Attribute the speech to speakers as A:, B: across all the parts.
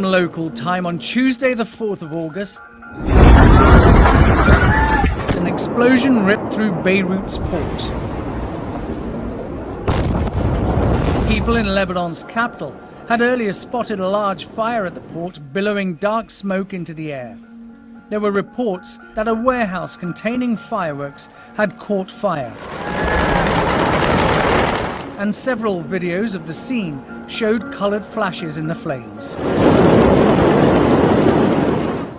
A: Local time on Tuesday the 4th of August, an explosion ripped through Beirut's port. People in Lebanon's capital had earlier spotted a large fire at the port, billowing dark smoke into the air. There were reports that a warehouse containing fireworks had caught fire. And several videos of the scene showed coloured flashes in the flames.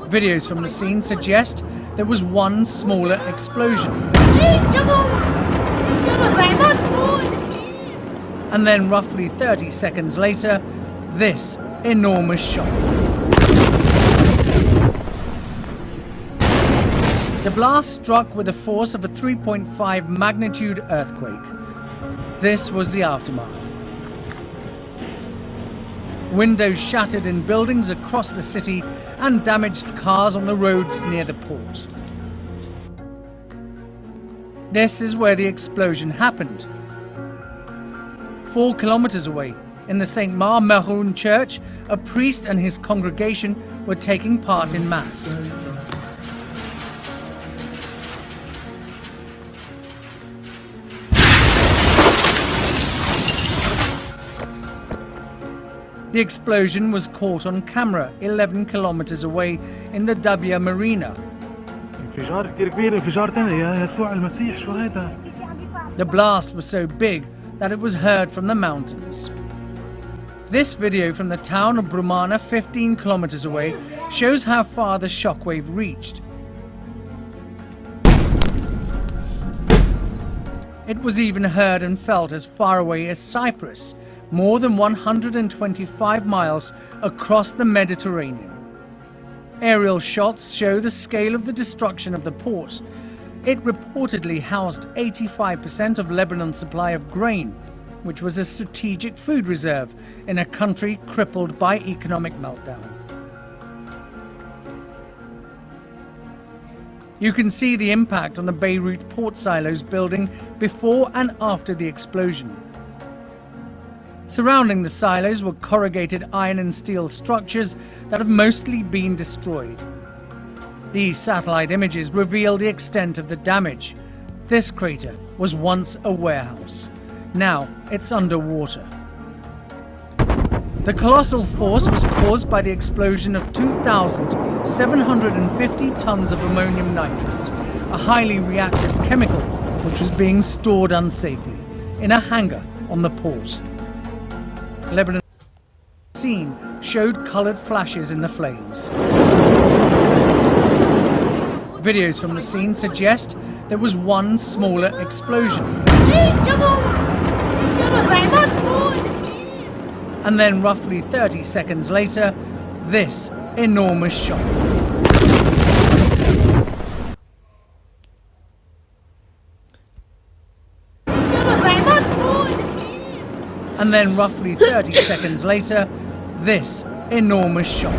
A: Videos from the scene suggest there was one smaller explosion. And then roughly 30 seconds later, this enormous shock. The blast struck with the force of a 3.5 magnitude earthquake. This was the aftermath. Windows shattered in buildings across the city and damaged cars on the roads near the port. This is where the explosion happened. 4 kilometers away, in the St. Mar-Meroun church, a priest and his congregation were taking part in Mass. The explosion was caught on camera 11 kilometers away in the Dabia Marina. The blast was so big that it was heard from the mountains. This video from the town of Brumana, 15 kilometers away, shows how far the shockwave reached. It was even heard and felt as far away as Cyprus, more than 125 miles across the Mediterranean. Aerial shots show the scale of the destruction of the port. It reportedly housed 85% of Lebanon's supply of grain, which was a strategic food reserve in a country crippled by economic meltdown. You can see the impact on the Beirut port silos building before and after the explosion. Surrounding the silos were corrugated iron and steel structures that have mostly been destroyed. These satellite images reveal the extent of the damage. This crater was once a warehouse. Now it's underwater. The colossal force was caused by the explosion of 2,750 tons of ammonium nitrate, a highly reactive chemical which was being stored unsafely in a hangar on the port. Lebanon's scene showed coloured flashes in the flames. Videos from the scene suggest there was one smaller explosion. And then roughly 30 seconds later, this enormous shock. And then roughly 30 seconds later, this enormous shock.